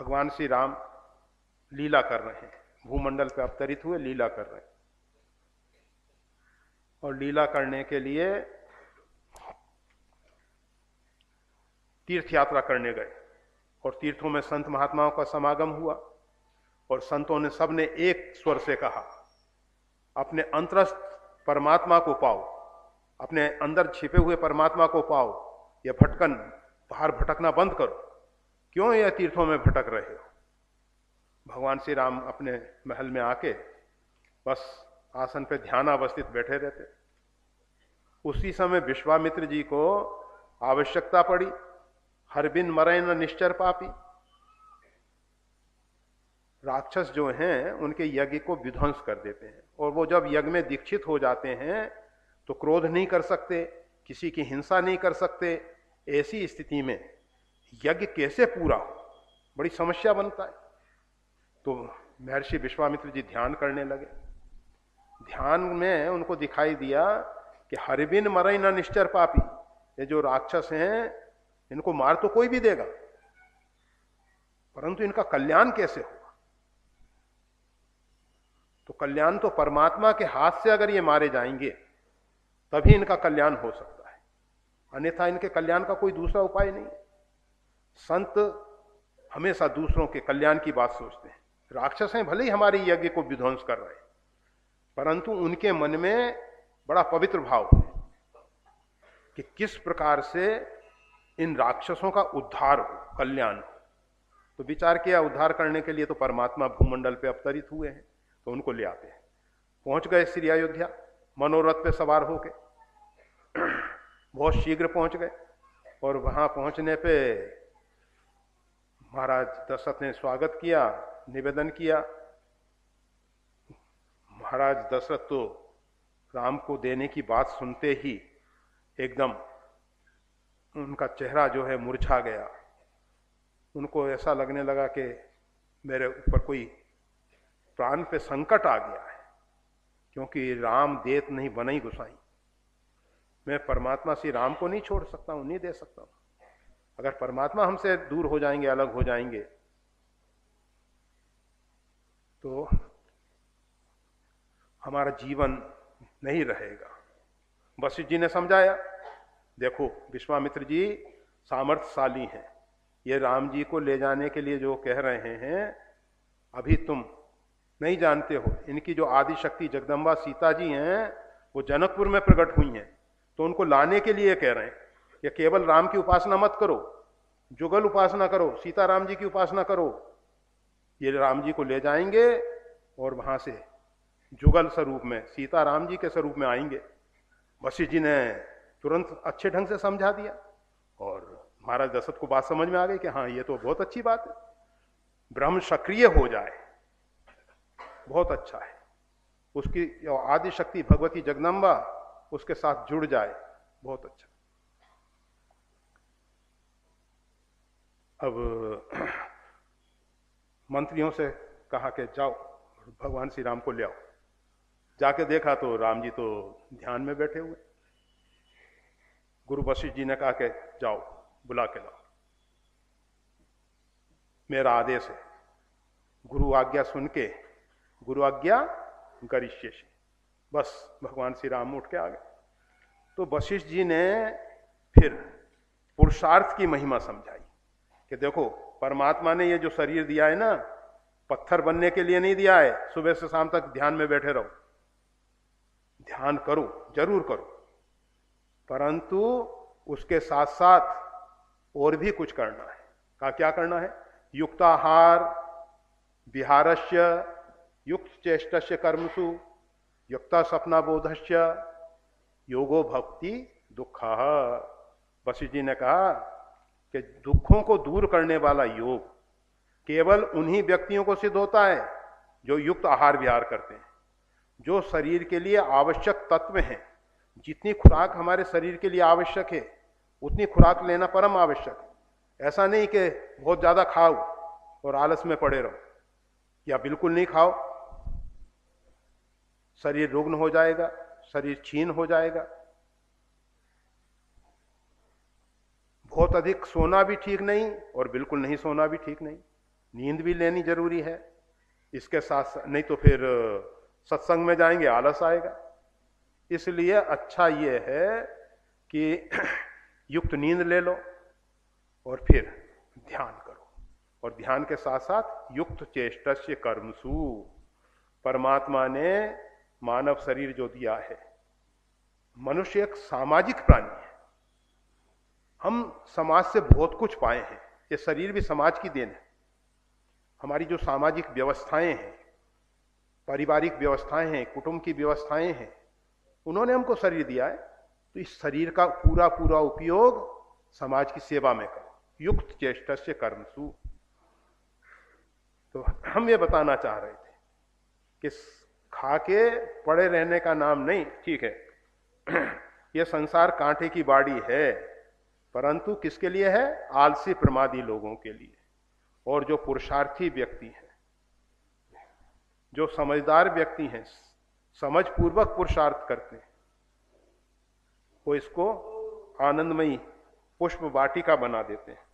भगवान श्री राम लीला कर रहे हैं, भूमंडल पे अवतरित हुए लीला कर रहे हैं। और लीला करने के लिए तीर्थ यात्रा करने गए और तीर्थों में संत महात्माओं का समागम हुआ और संतों ने सबने एक स्वर से कहा, अपने अंतरस्थ परमात्मा को पाओ, अपने अंदर छिपे हुए परमात्मा को पाओ, यह भटकन बाहर भटकना बंद करो, क्यों यह तीर्थों में भटक रहे हो। भगवान श्री राम अपने महल में आके बस आसन पे ध्यान अवस्थित बैठे रहते। उसी समय विश्वामित्र जी को आवश्यकता पड़ी, हर बिन मरे न निश्चर पापी। राक्षस जो हैं उनके यज्ञ को विध्वंस कर देते हैं, और वो जब यज्ञ में दीक्षित हो जाते हैं तो क्रोध नहीं कर सकते, किसी की हिंसा नहीं कर सकते। ऐसी स्थिति में यज्ञ कैसे पूरा हो, बड़ी समस्या बनता है। तो महर्षि विश्वामित्र जी ध्यान करने लगे। ध्यान में उनको दिखाई दिया कि हर बिन मरे न निश्चर पापी, ये जो राक्षस हैं इनको मार तो कोई भी देगा, परंतु इनका कल्याण कैसे होगा। तो कल्याण तो परमात्मा के हाथ से अगर ये मारे जाएंगे तभी इनका कल्याण हो सकता है, अन्यथा इनके कल्याण का कोई दूसरा उपाय नहीं है। संत हमेशा दूसरों के कल्याण की बात सोचते हैं। राक्षस हैं भले ही हमारे यज्ञ को विध्वंस कर रहे हैं, परंतु उनके मन में बड़ा पवित्र भाव है कि किस प्रकार से इन राक्षसों का उद्धार हो, कल्याण हो। तो विचार किया, उद्धार करने के लिए तो परमात्मा भूमंडल पे अवतरित हुए हैं, तो उनको ले आते हैं। पहुंच गए श्री अयोध्या, मनोरथ पे सवार होके बहुत शीघ्र पहुंच गए। और वहां पहुंचने पे महाराज दशरथ ने स्वागत किया, निवेदन किया। महाराज दशरथ तो राम को देने की बात सुनते ही एकदम उनका चेहरा जो है मुरझा गया। उनको ऐसा लगने लगा कि मेरे ऊपर कोई प्राण पे संकट आ गया है, क्योंकि राम देत नहीं बनई गुसाई। मैं परमात्मा श्री राम को नहीं छोड़ सकता हूं, नहीं दे सकता हूं। अगर परमात्मा हमसे दूर हो जाएंगे, अलग हो जाएंगे, तो हमारा जीवन नहीं रहेगा। वशिष्ठ जी ने समझाया, देखो विश्वामित्र जी सामर्थ्यशाली हैं, ये राम जी को ले जाने के लिए जो कह रहे हैं, अभी तुम नहीं जानते हो, इनकी जो आदि शक्ति जगदम्बा सीता जी हैं वो जनकपुर में प्रकट हुई हैं, तो उनको लाने के लिए कह रहे हैं कि केवल राम की उपासना मत करो, जुगल उपासना करो, सीताराम जी की उपासना करो। ये राम जी को ले जाएंगे और वहां से जुगल स्वरूप में सीताराम जी के स्वरूप में आएंगे। वशिष्ठ जी ने तुरंत अच्छे ढंग से समझा दिया और महाराज दशरथ को बात समझ में आ गई कि हाँ ये तो बहुत अच्छी बात है, ब्रह्म सक्रिय हो जाए बहुत अच्छा है, उसकी आदि शक्ति भगवती जगदम्बा उसके साथ जुड़ जाए बहुत अच्छा। अब मंत्रियों से कहा कि जाओ भगवान श्री राम को ले आओ। जाके देखा तो राम जी तो ध्यान में बैठे हुए। गुरु वशिष्ठ जी ने कहा कि जाओ बुला के लाओ, मेरा आदेश है। गुरु आज्ञा सुन के, गुरु आज्ञा गरिष्यसि, बस भगवान श्री राम उठ के आ गए। तो वशिष्ठ जी ने फिर पुरुषार्थ की महिमा समझाई कि देखो परमात्मा ने ये जो शरीर दिया है ना, पत्थर बनने के लिए नहीं दिया है, सुबह से शाम तक ध्यान में बैठे रहो, ध्यान करो जरूर करो, परंतु उसके साथ साथ और भी कुछ करना है। कहा क्या करना है? युक्ताहार विहारस्य युक्त चेष्टस्य कर्मसु युक्ता सपना बोधस्य योगो भक्ति दुखा। वशिष्ठ जी ने कहा कि दुखों को दूर करने वाला योग केवल उन्हीं व्यक्तियों को सिद्ध होता है जो युक्त आहार विहार करते हैं, जो शरीर के लिए आवश्यक तत्व हैं। जितनी खुराक हमारे शरीर के लिए आवश्यक है उतनी खुराक लेना परम आवश्यक है। ऐसा नहीं कि बहुत ज्यादा खाओ और आलस में पड़े रहो, या बिल्कुल नहीं खाओ, शरीर रुग्ण हो जाएगा, शरीर क्षीण हो जाएगा। बहुत अधिक सोना भी ठीक नहीं और बिल्कुल नहीं सोना भी ठीक नहीं। नींद भी लेनी जरूरी है। इसके साथ नहीं तो फिर सत्संग में जाएंगे आलस आएगा। इसलिए अच्छा ये है कि युक्त नींद ले लो और फिर ध्यान करो, और ध्यान के साथ साथ युक्त चेष्टस्य कर्मसु। परमात्मा ने मानव शरीर जो दिया है, मनुष्य एक सामाजिक प्राणी है। हम समाज से बहुत कुछ पाए हैं, ये शरीर भी समाज की देन है। हमारी जो सामाजिक व्यवस्थाएं हैं, पारिवारिक व्यवस्थाएं हैं, कुटुंब की व्यवस्थाएं हैं, उन्होंने हमको शरीर दिया है। तो इस शरीर का पूरा पूरा उपयोग समाज की सेवा में करो, युक्त चेष्टस्य कर्मसु। तो हम ये बताना चाह रहे थे कि खा के पड़े रहने का नाम नहीं, ठीक है यह संसार कांटे की बाड़ी है, परंतु किसके लिए है? आलसी प्रमादी लोगों के लिए। और जो पुरुषार्थी व्यक्ति हैं, जो समझदार व्यक्ति हैं, समझ पूर्वक पुरुषार्थ करते हैं, वो इसको आनंदमयी पुष्प वाटिका बना देते हैं।